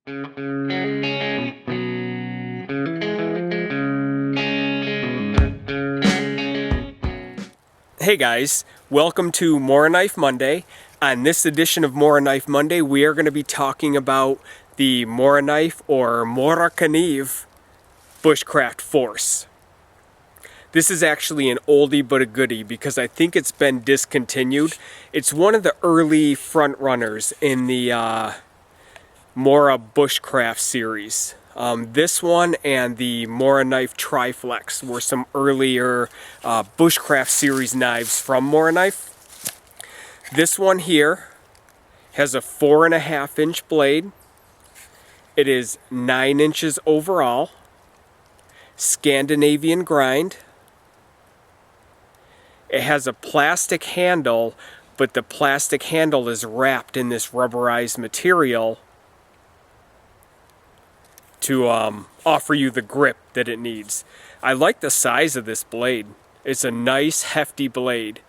Hey guys, welcome to Morakniv Monday. On this edition of Morakniv Monday, we are going to be talking about the Morakniv or Morakniv Bushcraft Force. This is actually an oldie but a goodie because I think it's been discontinued. It's one of the early front runners in the Mora Bushcraft series. This one and the Morakniv Triflex were some earlier Bushcraft series knives from Morakniv. This one here has a 4.5 inch blade. It is 9 inches overall, Scandinavian grind. It has a plastic handle, but the plastic handle is wrapped in this rubberized material to offer you the grip that it needs. I like the size of this blade. It's a nice hefty blade.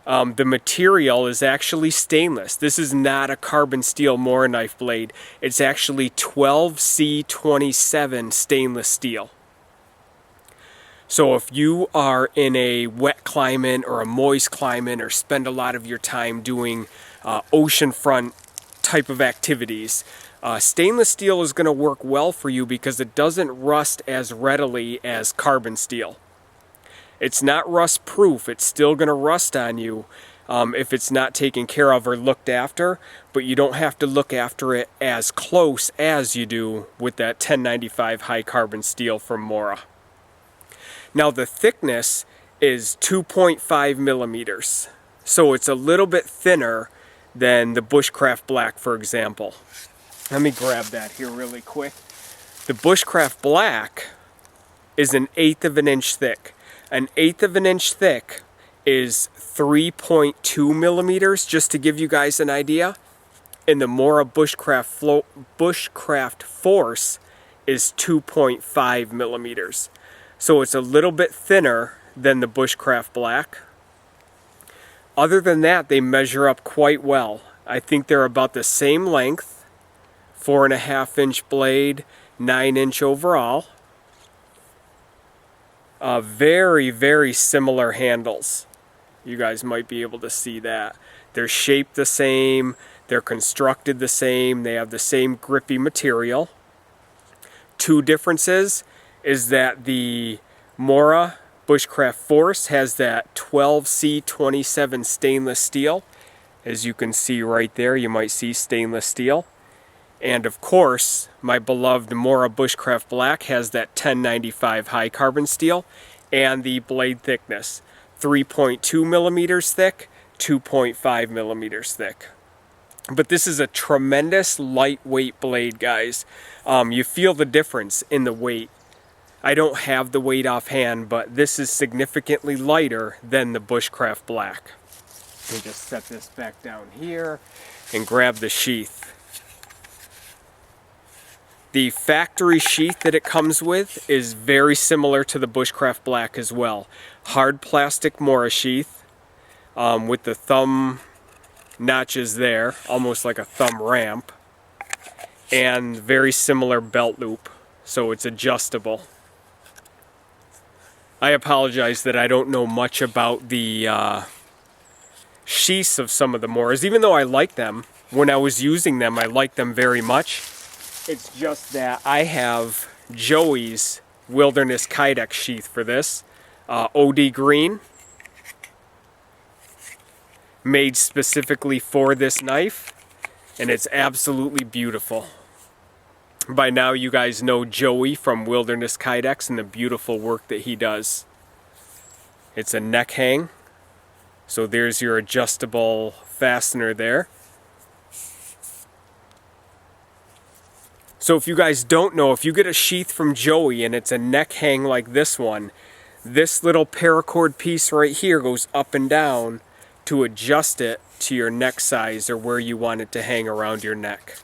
The material is actually stainless. This is not a carbon steel Morakniv blade. It's actually 12C27 stainless steel. So if you are in a wet climate or a moist climate or spend a lot of your time doing oceanfront type of activities, stainless steel is going to work well for you because it doesn't rust as readily as carbon steel. It's not rust proof. It's still going to rust on you if it's not taken care of or looked after, but you don't have to look after it as close as you do with that 1095 high carbon steel from Mora. Now the thickness is 2.5 millimeters, so it's a little bit thinner than the Bushcraft Black, for example. Let me grab that here really quick. The Bushcraft Black is 1/8 of an inch thick. 1/8 of an inch thick is 3.2 millimeters, just to give you guys an idea. And the Mora Bushcraft Force is 2.5 millimeters. So it's a little bit thinner than the Bushcraft Black. Other than that, they measure up quite well. I think they're about the same length. 4.5 inch blade, 9 inch overall. Very, very similar handles. You guys might be able to see that. They're shaped the same, they're constructed the same, they have the same grippy material. Two differences is that the Mora Bushcraft Force has that 12C27 stainless steel. As you can see right there, you might see stainless steel. And of course, my beloved Mora Bushcraft Black has that 1095 high carbon steel and the blade thickness, 3.2 millimeters thick, 2.5 millimeters thick. But this is a tremendous lightweight blade, guys. You feel the difference in the weight. I don't have the weight offhand, but this is significantly lighter than the Bushcraft Black. Let me just set this back down here and grab the sheath. The factory sheath that it comes with is very similar to the Bushcraft Black as well. Hard plastic Mora sheath with the thumb notches there, almost like a thumb ramp, and very similar belt loop, so it's adjustable. I apologize that I don't know much about the sheaths of some of the Moras, even though I like them. When I was using them, I liked them very much. It's just that I have Joey's Wilderness Kydex sheath for this. OD green. Made specifically for this knife. And it's absolutely beautiful. By now you guys know Joey from Wilderness Kydex and the beautiful work that he does. It's a neck hang. So there's your adjustable fastener there. So if you guys don't know, if you get a sheath from Joey and it's a neck hang like this one, this little paracord piece right here goes up and down to adjust it to your neck size or where you want it to hang around your neck.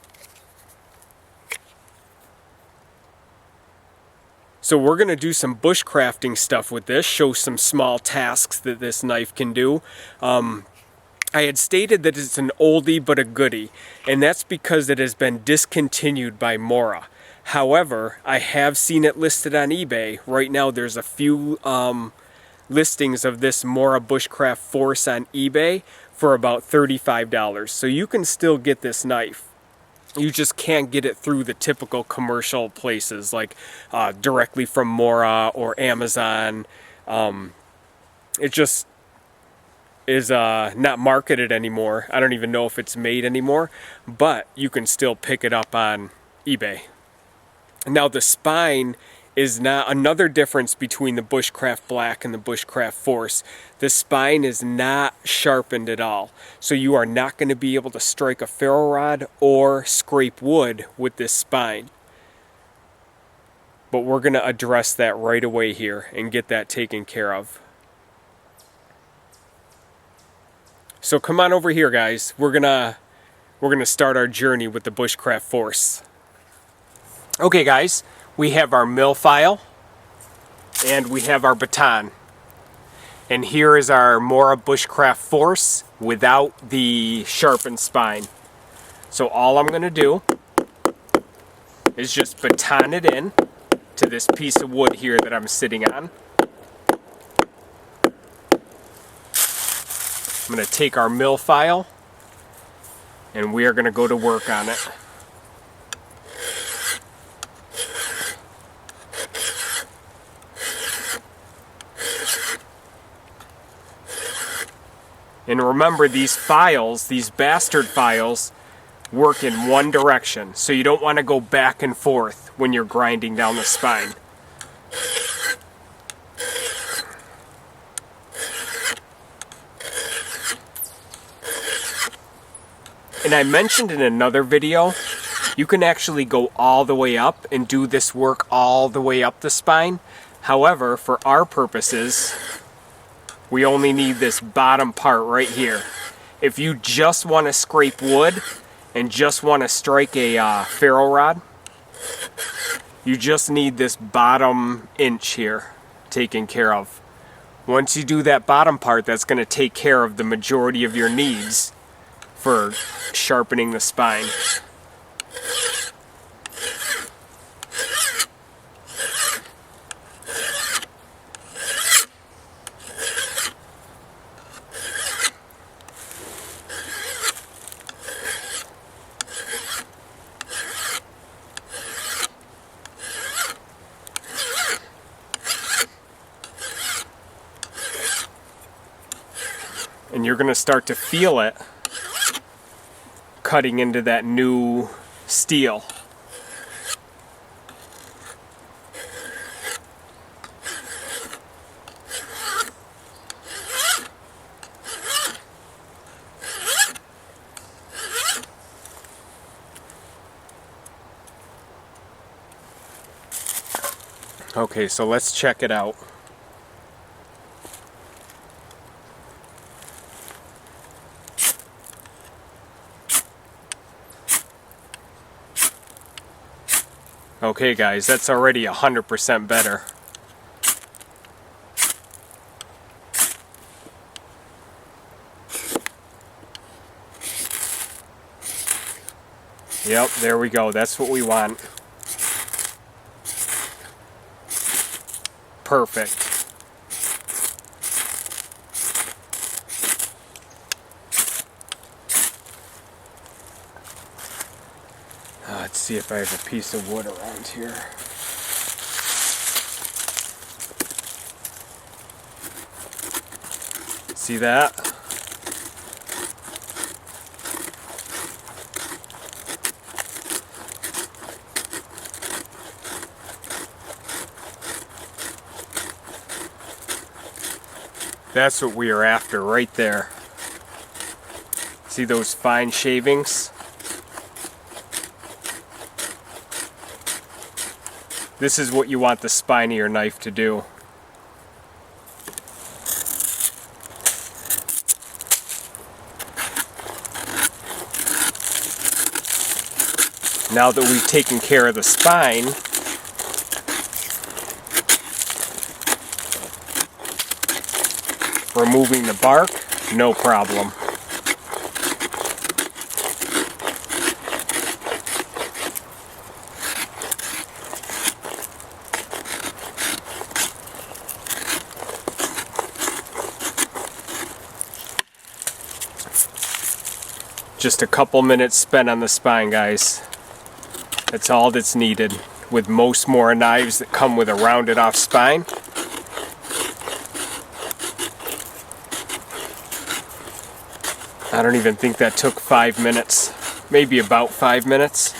So we're going to do some bushcrafting stuff with this, show some small tasks that this knife can do. I had stated that it's an oldie but a goodie, and that's because it has been discontinued by Mora. However, I have seen it listed on eBay. Right now there's a few listings of this Mora Bushcraft Force on eBay for about $35. So you can still get this knife. You just can't get it through the typical commercial places like directly from Mora or Amazon. It just is not marketed anymore. I don't even know if it's made anymore, but you can still pick it up on eBay. Now the spine is not another difference between the Bushcraft Black and the Bushcraft Force. The spine is not sharpened at all. So you are not going to be able to strike a ferro rod or scrape wood with this spine. But we're going to address that right away here and get that taken care of. So come on over here, guys. We're gonna start our journey with the Bushcraft Force. Okay, guys, we have our mill file and we have our baton. And here is our Mora Bushcraft Force without the sharpened spine. So all I'm gonna do is just baton it in to this piece of wood here that I'm sitting on. I'm going to take our mill file and we are going to go to work on it. And remember, these files, these bastard files, work in one direction. So you don't want to go back and forth when you're grinding down the spine. And I mentioned in another video, you can actually go all the way up and do this work all the way up the spine. However, for our purposes, we only need this bottom part right here. If you just want to scrape wood and just want to strike a ferro rod, you just need this bottom inch here taken care of. Once you do that bottom part, that's going to take care of the majority of your needs for sharpening the spine. And you're going to start to feel it cutting into that new steel. Okay, so let's check it out. Okay guys, that's already 100% better. Yep, there we go. That's what we want. Perfect. Let's see if I have a piece of wood around here. See that? That's what we are after right there. See those fine shavings? This is what you want the spine of your knife to do. Now that we've taken care of the spine, removing the bark, no problem. Just a couple minutes spent on the spine, guys. That's all that's needed with most Mora knives that come with a rounded off spine. I don't even think that took 5 minutes. Maybe about 5 minutes.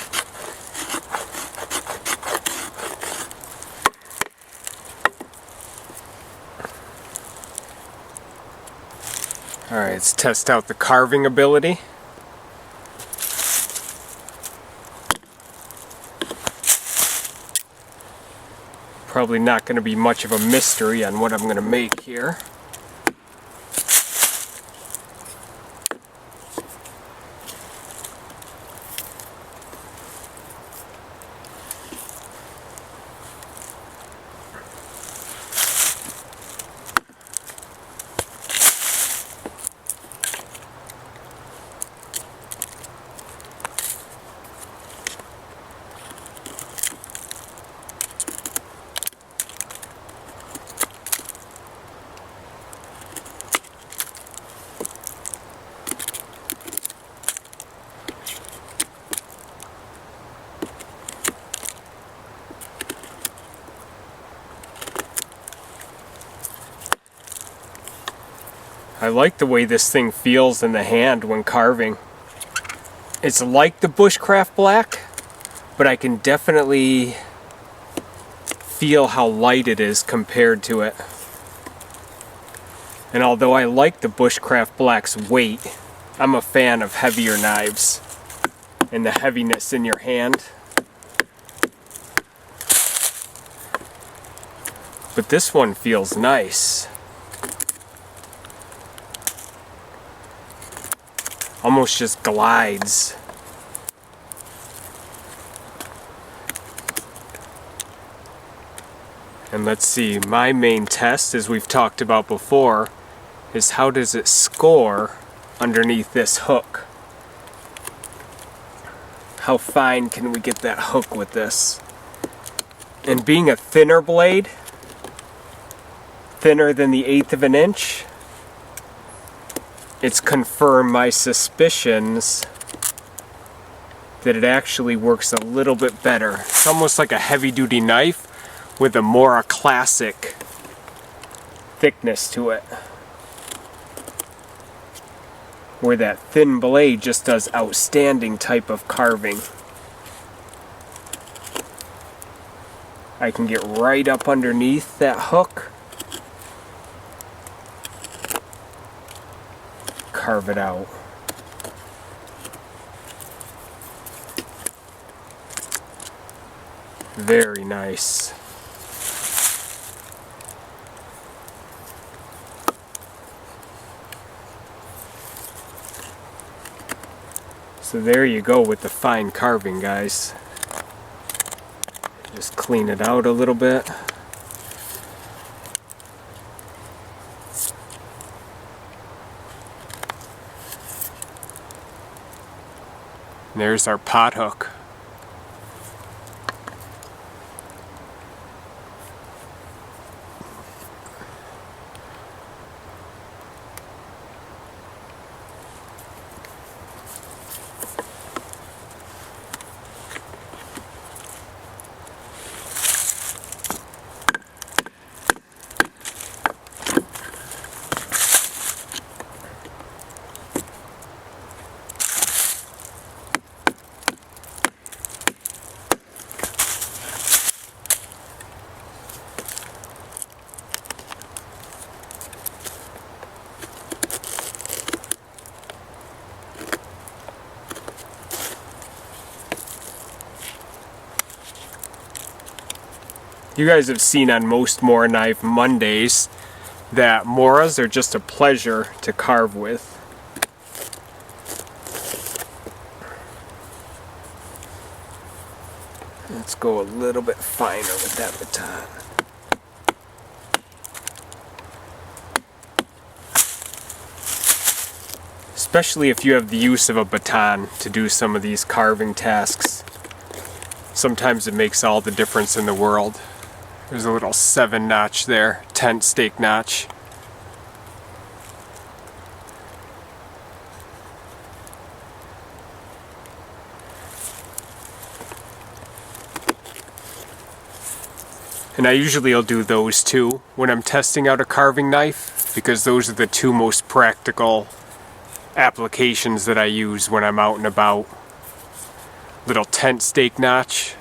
Alright, let's test out the carving ability. Probably not going to be much of a mystery on what I'm going to make here. I like the way this thing feels in the hand when carving. It's like the Bushcraft Black, but I can definitely feel how light it is compared to it. And although I like the Bushcraft Black's weight, I'm a fan of heavier knives and the heaviness in your hand. But this one feels nice. Almost just glides. And let's see, my main test, as we've talked about before, is how does it score underneath this hook? How fine can we get that hook with this? And being a thinner blade, thinner than the 1/8 of an inch, it's confirmed my suspicions that it actually works a little bit better. It's almost like a heavy-duty knife with a Mora classic thickness to it, where that thin blade just does outstanding type of carving. I can get right up underneath that hook, carve it out. Very nice. So there you go with the fine carving, guys. Just clean it out a little bit. There's our pot hook. You guys have seen on most Morakniv Mondays that Moras are just a pleasure to carve with. Let's go a little bit finer with that baton. Especially if you have the use of a baton to do some of these carving tasks. Sometimes it makes all the difference in the world. There's a little 7 notch there, tent stake notch. And I usually will do those two when I'm testing out a carving knife, because those are the two most practical applications that I use when I'm out and about. Little tent stake notch,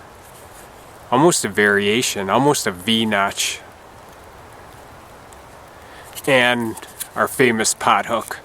almost a variation, almost a V notch, and our famous pot hook.